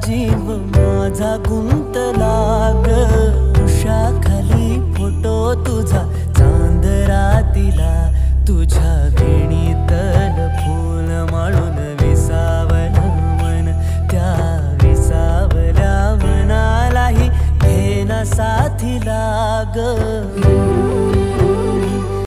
जीव माझा गुंतला ग उषाखाली फोटो तुझा चांद रातीला तुझ्या वेणीतल फूल माळून विसावलं मन त्या विसावल्या मनालाही घेना साथीला ग